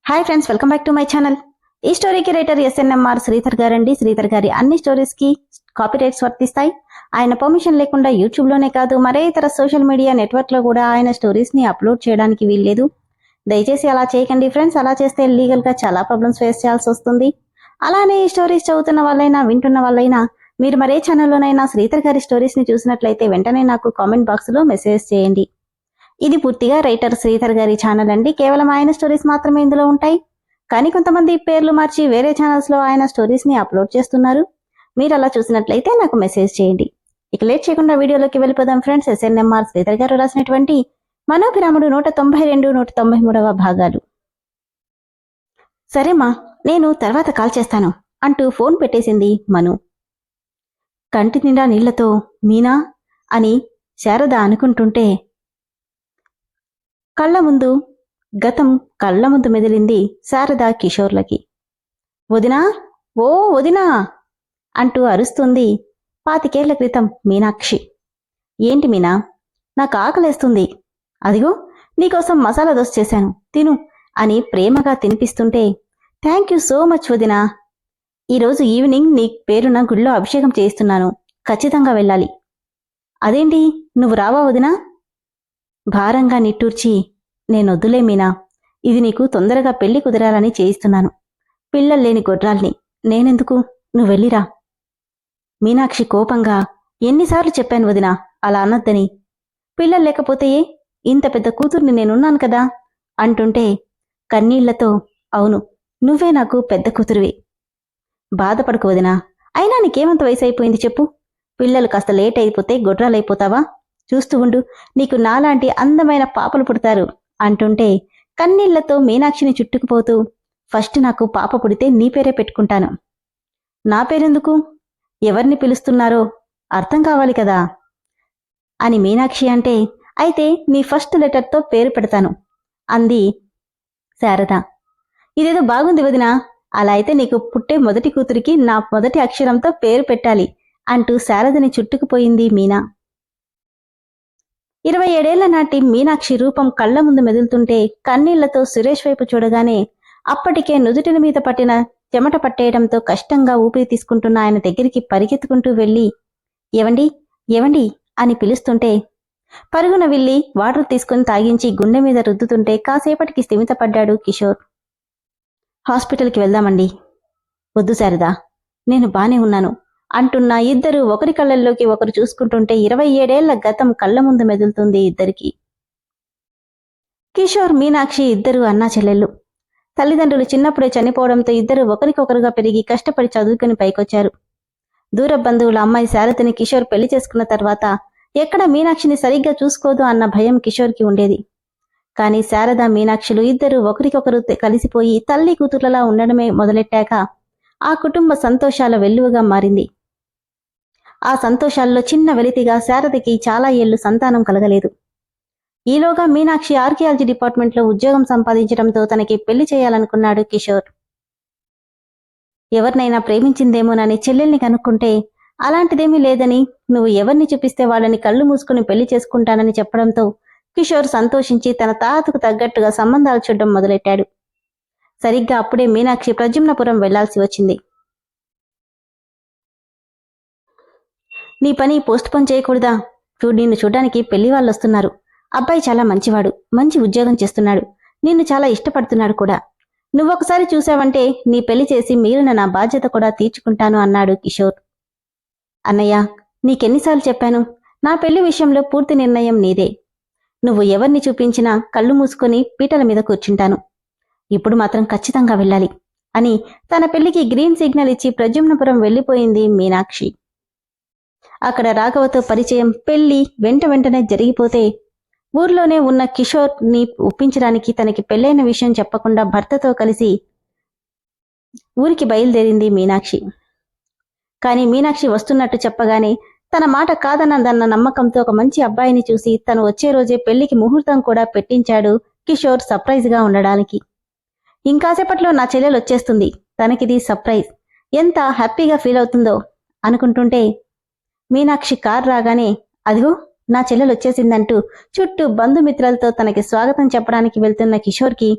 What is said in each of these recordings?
Hi friends, welcome back to my channel. ఈ స్టోరీకి writer SNMR Sridhar గారండి. శ్రీధర్ గారి అన్ని స్టోరీస్ కి కాపీ రైట్స్ వర్తిస్తాయి. ఆయన పర్మిషన్ లేకుండా యూట్యూబ్ లోనే కాదు మరే ఇతర సోషల్ మీడియా నెట్వర్క్ లో కూడా ఆయన స్టోరీస్ ని అప్లోడ్ చేయడానికి వీల్లేదు. దయచేసి అలా చేయకండి ఫ్రెండ్స్. అలా చేస్తే లీగల్ గా చాలా ప్రాబ్లమ్స్ ఫేస్ చేయాల్సి వస్తుంది. అలానే ఈ స్టోరీస్ చదువుతున్న వాళ్ళైనా వింటున్న వాళ్ళైనా మీరు మరే ఛానల్లోనైనా శ్రీధర్ గారి స్టోరీస్ ని చూసినట్లయితే వెంటనే నాకు కామెంట్ బాక్స్ లో మెసేజ్ చేయండి. ఇది పూర్తిగా రైటర్ శ్రీధర్ గారి ఛానల్ అండి. కేవలం ఆయన స్టోరీస్ మాత్రమే ఇందులో ఉంటాయి. కానీ కొంతమంది పేర్లు మార్చి వేరే ఛానల్స్ లో ఆయన స్టోరీస్ ని అప్లోడ్ చేస్తున్నారు. మీరు అలా చూసినట్లయితే నాకు మెసేజ్ చేయండి. ఇక లేట్ చేయకుండా వీడియోలోకి వెళ్ళిపోదాం ఫ్రెండ్స్. ఎస్ఎన్ఎంఆర్ శ్రీధర్ గారు రాసినటువంటి మనోభిరాముడు 192, 193వ భాగాలు. సరేమా, నేను తర్వాత కాల్ చేస్తాను అంటూ ఫోన్ పెట్టేసింది మను. కంటి నిండా నీళ్లతో మీనా అని శారద అనుకుంటుంటే గతం కళ్ళ ముందు మెదిలింది శారద కిషోర్లకి. వదినా, ఓ వదినా అంటూ అరుస్తుంది 25 ఏళ్ల క్రితం మీనాక్షి. ఏంటి మీనా, నాకు ఆకలేస్తుంది. అదిగో నీకోసం మసాలా దోశ చేశాను, తిను అని ప్రేమగా తినిపిస్తుంటే, థ్యాంక్ యూ సో మచ్ వదినా. ఈరోజు ఈవినింగ్ నీ పేరున గుళ్ళో అభిషేకం చేయిస్తున్నాను, ఖచ్చితంగా వెళ్ళాలి. అదేంటి, నువ్వు రావా వదినా? భారంగా నిట్టూర్చి, నేనొద్దులే మీనా, ఇది నీకు తొందరగా పెళ్లి కుదరాలని చేయిస్తున్నాను. పిల్లల్లేని గొడ్రాల్ని నేనెందుకు, నువ్వెళ్ళిరా. మీనాక్షి కోపంగా, ఎన్నిసార్లు చెప్పాను వదినా అలా అన్నద్దని. పిల్లలు లేకపోతే ఇంత పెద్ద కూతుర్ని నేనున్నాను కదా అంటుంటే కన్నీళ్లతో, అవును, నువ్వే నాకు పెద్ద కూతురువి. బాధపడకు వదినా, అయినా నీకేమంత వయసు అయిపోయింది చెప్పు. పిల్లలు కాస్త లేట్ అయిపోతే గొడ్రాలైపోతావా? చూస్తూ ఉండు, నీకు నాలాంటి అందమైన పాపలు పుడతారు అంటుంటే కన్నీళ్లతో మీనాక్షిని చుట్టుకుపోతూ, ఫస్ట్ నాకు పాప పుడితే నీ పేరే పెట్టుకుంటాను. నా పేరెందుకు? ఎవరిని పిలుస్తున్నారో అర్థం కావాలి కదా అని మీనాక్షి అంటే, అయితే నీ ఫస్ట్ లెటర్తో పేరు పెడతాను అంది శారద. ఇదేదో బాగుంది వదినా, అలా అయితే నీకు పుట్టే మొదటి కూతురికి నా మొదటి అక్షరంతో పేరు పెట్టాలి అంటూ శారదని చుట్టుకుపోయింది మీనా. 27 ఏళ్ల నాటి మీనాక్షి రూపం కళ్ల ముందు మెదులుతుంటే కన్నీళ్లతో సురేష్ వైపు చూడగానే అప్పటికే నుదుటిన మీద పట్టిన చెమట పట్టేయడంతో కష్టంగా ఊపిరి తీసుకుంటున్న ఆయన దగ్గరికి పరిగెత్తుకుంటూ వెళ్ళి, ఏవండి ఏవండి అని పిలుస్తుంటే పరుగున వెళ్ళి వాటర్ తీసుకుని తాగించి గుండె మీద రుద్దుతుంటే కాసేపటికి స్థిమితపడ్డాడు కిషోర్. హాస్పిటల్కి వెళ్దామండి. వద్దు శారదా, నేను బానే ఉన్నాను అంటున్న ఇద్దరు ఒకరి కళ్ళల్లోకి ఒకరు చూసుకుంటుంటే 27 ఏళ్ల గతం కళ్ల ముందు మెదులుతుంది ఇద్దరికి. కిషోర్, మీనాక్షి ఇద్దరు అన్నా చెల్లెళ్ళు. తల్లిదండ్రులు చిన్నప్పుడే చనిపోవడంతో ఇద్దరు ఒకరికొకరుగా పెరిగి కష్టపడి చదువుకుని పైకొచ్చారు. దూర బంధువుల అమ్మాయి శారదని కిషోర్ పెళ్లి చేసుకున్న తర్వాత ఎక్కడ మీనాక్షిని సరిగ్గా చూసుకోదు అన్న భయం కిషోర్కి ఉండేది. కానీ శారద, మీనాక్షులు ఇద్దరు ఒకరికొకరు కలిసిపోయి తల్లి కూతుర్లలా ఉండడమే మొదలెట్టాక ఆ కుటుంబ సంతోషాల వెల్లువగా మారింది. ఆ సంతోషాల్లో చిన్న వెలితిగా శారదకి చాలా ఏళ్లు సంతానం కలగలేదు. ఈలోగా మీనాక్షి ఆర్కియాలజీ డిపార్ట్మెంట్లో ఉద్యోగం సంపాదించడంతో తనకి పెళ్లి చేయాలనుకున్నాడు కిషోర్. ఎవరినైనా ప్రేమించిందేమోనని చెల్లెల్ని కనుక్కుంటే అలాంటిదేమీ లేదని, నువ్వు ఎవరిని చూపిస్తే వాళ్ళని కళ్ళు మూసుకుని పెళ్లి చేసుకుంటానని చెప్పడంతో కిషోర్ సంతోషించి తన తాతకు తగ్గట్టుగా సంబంధాలు చూడడం మొదలెట్టాడు. సరిగ్గా అప్పుడే మీనాక్షి ప్రజుమ్నపురం వెళ్లాల్సి వచ్చింది. నీ పని పోస్ట్ పోన్ చేయకూడదా? నిన్ను చూడ్డానికి పెళ్లి వాళ్ళు వస్తున్నారు. అబ్బాయి చాలా మంచివాడు, మంచి ఉద్యోగం చేస్తున్నాడు, నిన్ను చాలా ఇష్టపడుతున్నాడు కూడా. నువ్వొకసారి చూశావంటే నీ పెళ్లి చేసి మిగిలిన నా బాధ్యత కూడా తీర్చుకుంటాను అన్నాడు కిషోర్. అన్నయ్య, నీకెన్నిసార్లు చెప్పాను, నా పెళ్లి విషయంలో పూర్తి నిర్ణయం నీదే. నువ్వు ఎవరిని చూపించినా కళ్ళు మూసుకొని పీటల మీద కూర్చుంటాను. ఇప్పుడు మాత్రం ఖచ్చితంగా వెళ్ళాలి అని తన పెళ్లికి గ్రీన్ సిగ్నల్ ఇచ్చి ప్రజుమ్నపురం వెళ్లిపోయింది మీనాక్షి. అక్కడ రాఘవతో పరిచయం, పెళ్లి వెంటనే జరిగిపోతే ఊర్లోనే ఉన్న కిషోర్ ని ఒప్పించడానికి తనకి పెళ్లైన విషయం చెప్పకుండా భర్తతో కలిసి ఊరికి బయలుదేరింది మీనాక్షి. కానీ మీనాక్షి వస్తున్నట్టు చెప్పగానే తన మాట కాదన్నదన్న నమ్మకంతో ఒక మంచి అబ్బాయిని చూసి తను వచ్చే రోజే పెళ్లికి ముహూర్తం కూడా పెట్టించాడు కిషోర్, సర్ప్రైజ్ గా ఉండడానికి. ఇంకాసేపట్లో నా చెల్లెలు వచ్చేస్తుంది, తనకిది సర్ప్రైజ్, ఎంత హ్యాపీగా ఫీల్ అవుతుందో అనుకుంటుంటే మీనాక్షి కార్ రాగానే, అదిగో నా చెల్లెలు వచ్చేసిందంటూ చుట్టూ బంధుమిత్రులతో తనకి స్వాగతం చెప్పడానికి వెళ్తున్న కిషోర్కి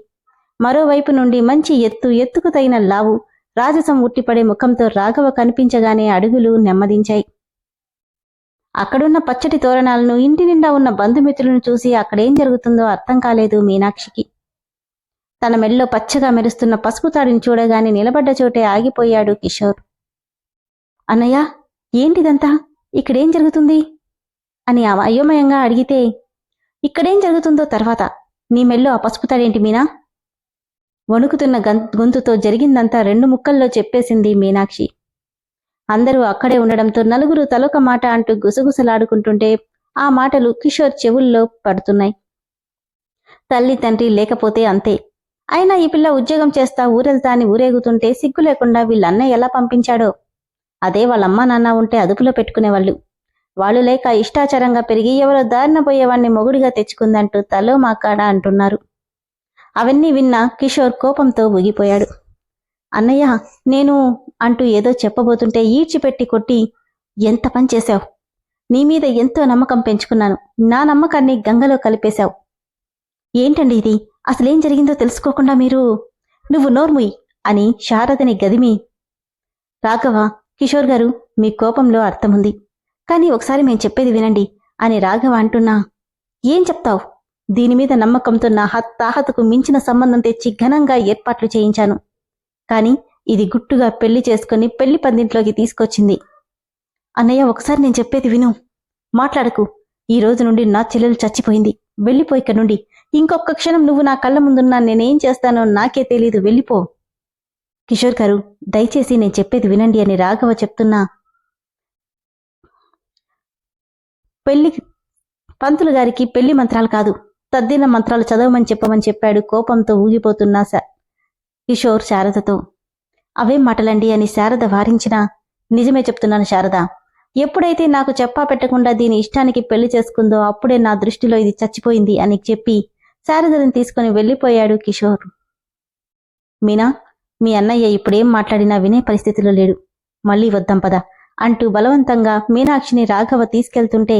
మరోవైపు నుండి మంచి ఎత్తుకు తగిన లావు రాజసం ఉట్టిపడే ముఖంతో రాఘవ కనిపించగానే అడుగులు నెమ్మదించాయి. అక్కడున్న పచ్చటి తోరణాలను, ఇంటి నిండా ఉన్న బంధుమిత్రులను చూసి అక్కడేం జరుగుతుందో అర్థం కాలేదు మీనాక్షికి. తన మెడలో పచ్చగా మెరుస్తున్న పసుపు తాడిని చూడగానే నిలబడ్డ చోటే ఆగిపోయాడు కిషోర్. అన్నయ్య, ఏంటిదంతా? ఇక్కడేం జరుగుతుంది అని అయోమయంగా అడిగితే, ఇక్కడేం జరుగుతుందో తర్వాత. నీ మెడలో ఆ పసుపు తాడేంటి మీనా? వణుకుతున్న గొంతుతో జరిగిందంతా 2 ముక్కల్లో చెప్పేసింది మీనాక్షి. అందరూ అక్కడే ఉండడంతో నలుగురు తలొక మాట అంటూ గుసగుసలాడుకుంటుంటే ఆ మాటలు కిషోర్ చెవుల్లో పడుతున్నాయి. తల్లి తండ్రి లేకపోతే అంతే. అయినా ఈ పిల్ల ఉద్యోగం చేస్తా ఊరెళ్తా అని ఊరేగుతుంటే సిగ్గు లేకుండా వీళ్ళన్నయ్య ఎలా పంపించాడో. అదే వాళ్ళమ్మా నాన్న ఉంటే అదుపులో పెట్టుకునేవాళ్ళు. వాళ్ళు లేక ఇష్టాచారంగా పెరిగి ఎవరో దారిన పోయేవాణ్ణి మొగుడిగా తెచ్చుకుందంటూ తలో మాకాడ అంటున్నారు. అవన్నీ విన్నా కిషోర్ కోపంతో ఊగిపోయాడు. అన్నయ్య, నేను అంటూ ఏదో చెప్పబోతుంటే ఈడ్చిపెట్టి కొట్టి, ఎంత పని చేశావు? నీ మీద ఎంతో నమ్మకం పెంచుకున్నాను. నా నమ్మకాన్ని గంగలో కలిపేశావు. ఏంటండి ఇది? అసలేం జరిగిందో తెలుసుకోకుండా మీరు? నువ్వు నోర్ముయ్ అని శారదని గదిమి. రాఘవ, కిషోర్ గారు, మీ కోపంలో అర్థముంది. కానీ ఒకసారి మేం చెప్పేది వినండి అని రాఘవ అంటున్నా. ఏం చెప్తావు? దీనిమీద నమ్మకంతో నా తాహతకు మించిన సంబంధం తెచ్చి ఘనంగా ఏర్పాట్లు చేయించాను. కాని ఇది గుట్టుగా పెళ్లి చేసుకుని పెళ్లి పందింట్లోకి తీసుకొచ్చింది. అన్నయ్య, ఒకసారి నేను చెప్పేది విను. మాట్లాడకు. ఈ రోజు నుండి నా చెల్లెలు చచ్చిపోయింది. వెళ్ళిపో ఇక్కడి నుండి. ఇంకొక క్షణం నువ్వు నా కళ్ళ ముందున్నా నేనేం చేస్తానో నాకే తెలీదు. వెళ్ళిపో. కిషోర్ గారు, దయచేసి నేను చెప్పేది వినండి అని రాఘవ చెప్తున్నా. పంతులు గారికి పెళ్లి మంత్రాలు కాదు, తద్దిన మంత్రాలు చదవమని చెప్పమని చెప్పాడు కోపంతో ఊగిపోతున్నా కిషోర్ శారదతో. అవేం మాటలండి అని శారద వారించినా, నిజమే చెప్తున్నాను శారద. ఎప్పుడైతే నాకు చెప్పా పెట్టకుండా దీని ఇష్టానికి పెళ్లి చేసుకుందో అప్పుడే నా దృష్టిలో ఇది చచ్చిపోయింది అని చెప్పి శారదని తీసుకుని వెళ్ళిపోయాడు కిషోర్. మీనా, మీ అన్నయ్య ఇప్పుడేం మాట్లాడినా వినే పరిస్థితిలో లేడు. మళ్లీ వద్దాం పద అంటూ బలవంతంగా మీనాక్షిని రాఘవ తీసుకెళ్తుంటే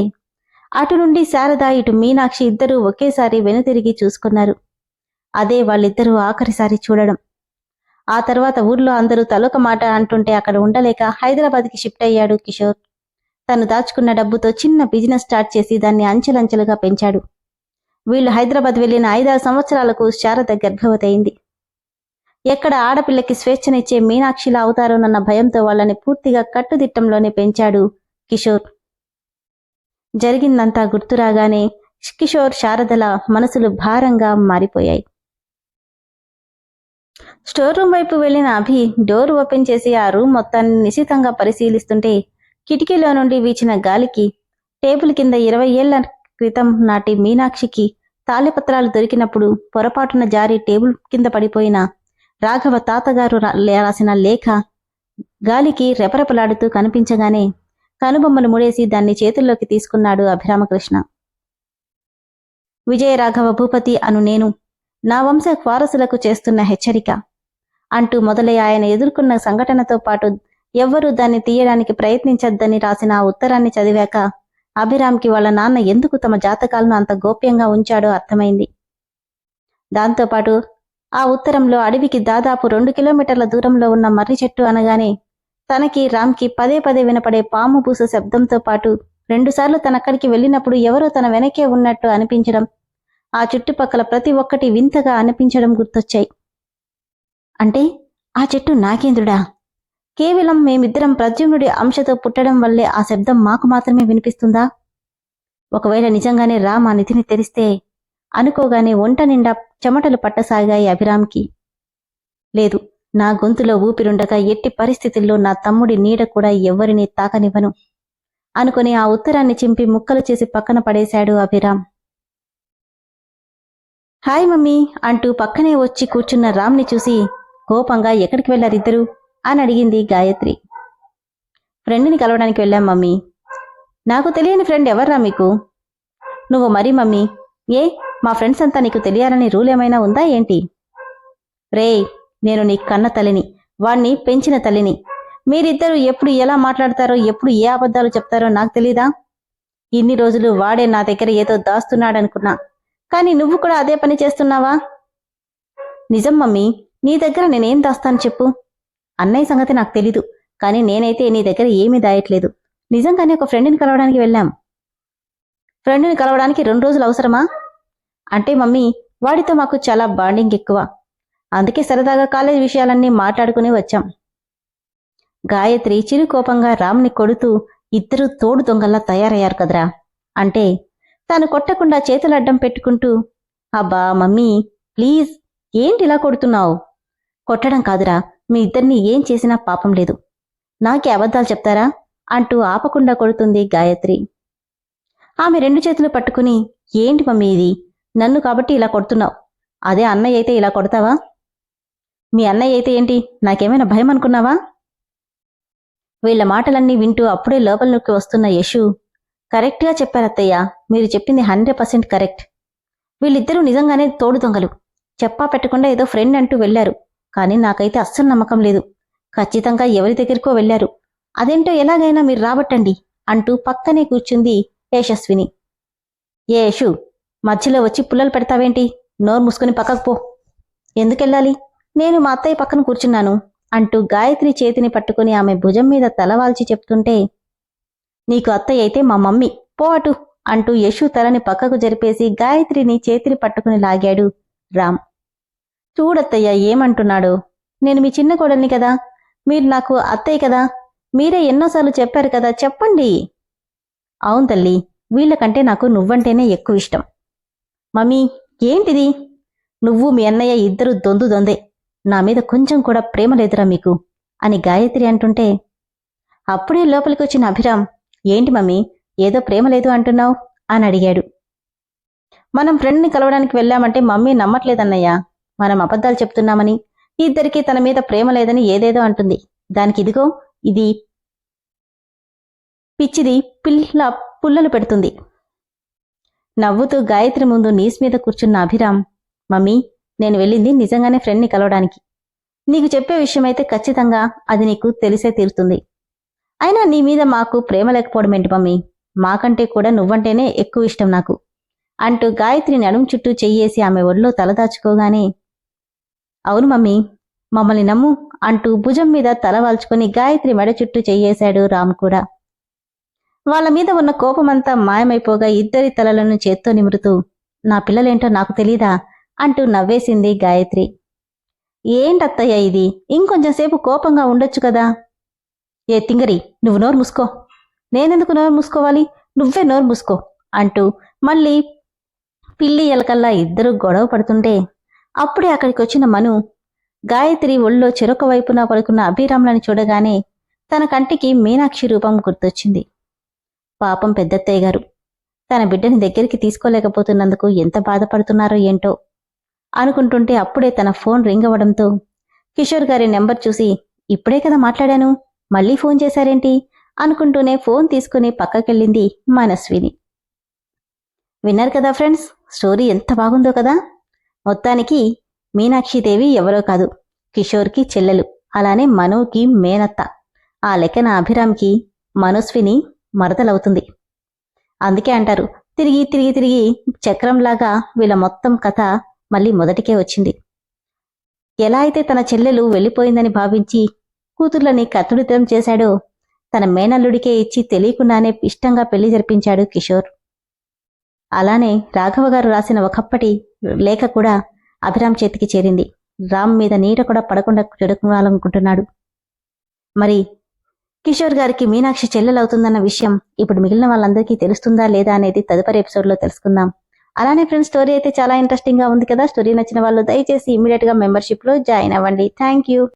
అటు నుండి శారద ఇటు మీనాక్షి ఇద్దరూ ఒకేసారి వెనుతిరిగి చూసుకున్నారు. అదే వాళ్ళిద్దరూ ఆఖరిసారి చూడడం. ఆ తర్వాత ఊర్లో అందరూ తలొక మాట అంటుంటే అక్కడ ఉండలేక హైదరాబాద్కి షిఫ్ట్ అయ్యాడు కిషోర్. తను దాచుకున్న డబ్బుతో చిన్న బిజినెస్ స్టార్ట్ చేసి దాన్ని అంచెలంచెలుగా పెంచాడు. వీళ్లు హైదరాబాద్ వెళ్లిన 5-6 సంవత్సరాలకు శారద గర్భవతి అయింది. ఎక్కడ ఆడపిల్లకి స్వేచ్ఛనిచ్చే మీనాక్షిలా అవుతారోనన్న భయంతో వాళ్ళని పూర్తిగా కట్టుదిట్టంలోనే పెంచాడు కిషోర్. జరిగిందంతా గుర్తురాగానే కిషోర్, శారదల మనసులు భారంగా మారిపోయాయి. స్టోర్ రూమ్ వైపు వెళ్లిన అభి డోర్ ఓపెన్ చేసి ఆ రూమ్ మొత్తాన్ని నిశితంగా పరిశీలిస్తుంటే కిటికీలో నుండి వీచిన గాలికి టేబుల్ కింద 20 ఏళ్ల క్రితం నాటి మీనాక్షికి తాళిపత్రాలు దొరికినప్పుడు పొరపాటున జారి టేబుల్ కింద పడిపోయిన రాఘవ తాతగారు రాసిన లేఖ గాలికి రెపరెపలాడుతూ కనిపించగానే కనుబొమ్మలు ముడేసి దాన్ని చేతుల్లోకి తీసుకున్నాడు అభిరామకృష్ణ. విజయరాఘవ భూపతి అను నేను నా వంశ వారసులకు చేస్తున్న హెచ్చరిక అంటూ మొదలై ఆయన ఎదుర్కొన్న సంఘటనతో పాటు ఎవ్వరూ దాన్ని తీయడానికి ప్రయత్నించద్దని రాసిన ఆ ఉత్తరాన్ని చదివాక అభిరామ్కి వాళ్ళ నాన్న ఎందుకు తమ జాతకాలను అంత గోప్యంగా ఉంచాడో అర్థమైంది. దాంతోపాటు ఆ ఉత్తరంలో అడవికి దాదాపు 2 కిలోమీటర్ల దూరంలో ఉన్న మర్రి చెట్టు అనగానే తనకి రామ్కి పదే పదే వినపడే పాము బూస శబ్దంతో పాటు 2 సార్లు తనక్కడికి వెళ్ళినప్పుడు ఎవరో తన వెనకే ఉన్నట్టు అనిపించడం, ఆ చుట్టుపక్కల ప్రతి ఒక్కటి వింతగా అనిపించడం గుర్తొచ్చాయి. అంటే ఆ చెట్టు నాగేంద్రుడా? కేవలం మేమిద్దరం ప్రద్యుమ్నుడి అంశతో పుట్టడం వల్లే ఆ శబ్దం మాకు మాత్రమే వినిపిస్తుందా? ఒకవేళ నిజంగానే రామ్ ఆ నిధిని తెరిస్తే అనుకోగానే ఒంట నిండా చెమటలు పట్టసాగాయి అభిరామ్కి. లేదు, నా గొంతులో ఊపిరుండగా ఎట్టి పరిస్థితుల్లో నా తమ్ముడి నీడ కూడా ఎవ్వరినీ తాకనివ్వను అనుకుని ఆ ఉత్తరాన్ని చింపి ముక్కలు చేసి పక్కన పడేశాడు అభిరామ్. హాయ్ మమ్మీ అంటూ పక్కనే వచ్చి కూర్చున్న రామ్ని చూసి కోపంగా ఎక్కడికి వెళ్లారిద్దరూ అని అడిగింది గాయత్రి. ఫ్రెండ్ని కలవడానికి వెళ్ళాం మమ్మీ. నాకు తెలియని ఫ్రెండ్ ఎవర్రా మీకు? నువ్వు మరీ మమ్మీ, ఏ మా ఫ్రెండ్స్ అంతా నీకు తెలియాలని రూల్ ఏమైనా ఉందా ఏంటి? రేయ్, నేను నీ కన్న తల్లిని, వాణ్ణి పెంచిన తల్లిని. మీరిద్దరూ ఎప్పుడు ఎలా మాట్లాడతారో, ఎప్పుడు ఏ అబద్ధాలు చెప్తారో నాకు తెలీదా? ఇన్ని రోజులు వాడే నా దగ్గర ఏదో దాస్తున్నాడనుకున్నా, కానీ నువ్వు కూడా అదే పని చేస్తున్నావా? నిజం మమ్మీ, నీ దగ్గర నేనేం దాస్తాను చెప్పు. అన్నయ్య సంగతి నాకు తెలీదు, కానీ నేనైతే నీ దగ్గర ఏమీ దాయట్లేదు. నిజంగానే ఒక ఫ్రెండ్ని కలవడానికి వెళ్ళాం. ఫ్రెండ్ని కలవడానికి 2 రోజులు అవసరమా? అంటే మమ్మీ, వాడితో మాకు చాలా బాండింగ్ ఎక్కువ. అందుకే సరదాగా కాలేజ్ విషయాలన్నీ మాట్లాడుకుని వచ్చాం. గాయత్రి చిరుకోపంగా రామ్ని కొడుతూ, ఇద్దరూ తోడు దొంగల్లా తయారయ్యారు కదరా అంటే, తాను కొట్టకుండా చేతులు అడ్డం పెట్టుకుంటూ, అబ్బా మమ్మీ ప్లీజ్, ఏంటిలా కొడుతున్నావు? కొట్టడం కాదురా, మీ ఇద్దరిని ఏం చేసినా పాపం లేదు. నాకే అబద్ధాలు చెప్తారా అంటూ ఆపకుండా కొడుతుంది గాయత్రి. ఆమె 2 చేతులు పట్టుకుని, ఏంటి మమ్మీ ఇది? నన్ను కాబట్టి ఇలా కొడుతున్నావు. అదే అన్నయ్య అయితే ఇలా కొడతావా? మీ అన్నయ్య అయితే ఏంటి, నాకేమైనా భయం అనుకున్నావా? వీళ్ల మాటలన్నీ వింటూ అప్పుడే లోపలికి వస్తున్న యశు, కరెక్ట్గా చెప్పారత్తయ్య, మీరు చెప్పింది 100% కరెక్ట్. వీళ్ళిద్దరూ నిజంగానే తోడు దొంగలు. చెప్పా పెట్టకుండా ఏదో ఫ్రెండ్ అంటూ వెళ్లారు, కానీ నాకైతే అస్సలు నమ్మకం లేదు. ఖచ్చితంగా ఎవరి దగ్గరికో వెళ్లారు. అదేంటో ఎలాగైనా మీరు రాబట్టండి అంటూ పక్కనే కూర్చుంది యశస్విని. ఏ యశు, మధ్యలో వచ్చి పుల్లలు పెడతావేంటి? నోరు మూసుకుని పక్కకు పో. ఎందుకెళ్ళాలి? నేను మా అత్తయ్య పక్కన కూర్చున్నాను అంటూ గాయత్రి చేతిని పట్టుకుని ఆమె భుజం మీద తలవాల్చి చెప్తుంటే, నీకు అత్తయ్య అయితే మా మమ్మీ, పో అటు అంటూ యశు తలని పక్కకు జరిపేసి గాయత్రిని చేతిని పట్టుకుని లాగాడు రామ్. చూడత్తయ్య ఏమంటున్నాడు. నేను మీ చిన్న కోడల్ని కదా, మీరు నాకు అత్తయ్య కదా, మీరే ఎన్నోసార్లు చెప్పారు కదా, చెప్పండి. అవును తల్లి, వీళ్ళకంటే నాకు నువ్వంటేనే ఎక్కువ ఇష్టం. మమ్మీ ఏంటిది? నువ్వు మీ అన్నయ్య ఇద్దరు దొందే, నా మీద కొంచెం కూడా ప్రేమ లేదురా మీకు అని గాయత్రి అంటుంటే, అప్పుడే లోపలికి వచ్చిన అభిరామ్, ఏంటి మమ్మీ, ఏదో ప్రేమ లేదు అంటున్నావు అని అడిగాడు. మనం ఫ్రెండ్ని కలవడానికి వెళ్ళామంటే మమ్మీ నమ్మట్లేదన్నయ్యా. మనం అబద్ధాలు చెప్తున్నామని, ఇద్దరికీ తన మీద ప్రేమ లేదని ఏదేదో అంటుంది. దానికి ఇదిగో ఇది పిచ్చిది పుల్లలు పెడుతుంది. నవ్వుతూ గాయత్రి ముందు నీస్ మీద కూర్చున్న అభిరామ్, మమ్మీ, నేను వెళ్ళింది నిజంగానే ఫ్రెండ్ని కలవడానికి. నీకు చెప్పే విషయమైతే ఖచ్చితంగా అది నీకు తెలిసే తీరుతుంది. అయినా నీ మీద మాకు ప్రేమ లేకపోవడం ఏంటి మమ్మీ, మాకంటే కూడా నువ్వంటేనే ఎక్కువ ఇష్టం నాకు అంటూ గాయత్రి నడుం చుట్టూ చెయ్యేసి ఆమె ఒళ్ళో తలదాచుకోగానే, అవును మమ్మీ, మమ్మల్ని నమ్ము అంటూ భుజం మీద తల వాల్చుకుని గాయత్రి మెడ చుట్టూ చెయ్యేశాడు రామ్ కూడా. వాళ్ళ మీద ఉన్న కోపమంతా మాయమైపోగా ఇద్దరి తలలను చేత్తో నిమురుతూ, నా పిల్లలేంటో నాకు తెలీదా అంటూ నవ్వేసింది గాయత్రి. ఏంటత్తయ్య ఇది, ఇంకొంచెంసేపు కోపంగా ఉండొచ్చు కదా. ఏ తింగరి, నువ్వు నోరు మూసుకో. నేనెందుకు నోరు మూసుకోవాలి, నువ్వే నోరు మూసుకో అంటూ మళ్ళీ పిల్లి ఎలకల్లా ఇద్దరూ గొడవ పడుతుంటే, అప్పుడే అక్కడికి వచ్చిన మను గాయత్రి ఒళ్ళో చెరొక వైపున పడుకున్న అభిరామ్లని చూడగానే తన కంటికి మీనాక్షి రూపం గుర్తొచ్చింది. పాపం పెద్దత్తయ్య గారు తన బిడ్డని దగ్గరికి తీసుకోలేకపోతున్నందుకు ఎంత బాధపడుతున్నారో ఏంటో అనుకుంటుంటే, అప్పుడే తన ఫోన్ రింగ్ అవ్వడంతో కిషోర్ గారి నెంబర్ చూసి, ఇప్పుడే కదా మాట్లాడాను, మళ్ళీ ఫోన్ చేశారేంటి అనుకుంటూనే ఫోన్ తీసుకుని పక్కకెళ్ళింది మనస్విని. విన్నారు కదా ఫ్రెండ్స్, స్టోరీ ఎంత బాగుందో కదా. మొత్తానికి మీనాక్షిదేవి ఎవరో కాదు, కిషోర్కి చెల్లెలు, అలానే మనుకి మేనత్త. ఆ లెక్కన అభిరామ్కి మనస్విని మరదలవుతుంది. అందుకే అంటారు, తిరిగి తిరిగి తిరిగి చక్రంలాగా వీళ్ళ మొత్తం కథ మళ్ళీ మొదటికే వచ్చింది. ఎలా అయితే తన చెల్లెలు వెళ్ళిపోయిందని భావించి కూతుర్లని కత్తుడితం చేశాడో, తన మేనల్లుడికే ఇచ్చి తెలియకుండానే ఇష్టంగా పెళ్లి జరిపించాడు కిషోర్. అలానే రాఘవ గారు రాసిన ఒకప్పటి లేఖ కూడా అభిరామ్ చేతికి చేరింది. రామ్ మీద నీడ కూడా పడకుండా చెడుకోవాలనుకుంటున్నాడు. మరి కిషోర్ గారికి మీనాక్షి చెల్లెలవుతుందన్న విషయం ఇప్పుడు మిగిలిన వాళ్ళందరికీ తెలుస్తుందా లేదా అనేది తదుపరి ఎపిసోడ్లో తెలుసుకుందాం. అలానే ఫ్రెండ్స్, స్టోరీ అయితే చాలా ఇంట్రెస్టింగ్ గా ఉంది కదా. స్టోరీ నచ్చిన వాళ్ళు దయచేసి ఇమీడియట్ గా మెంబర్షిప్ లో జాయిన్ అవ్వండి. Thank you.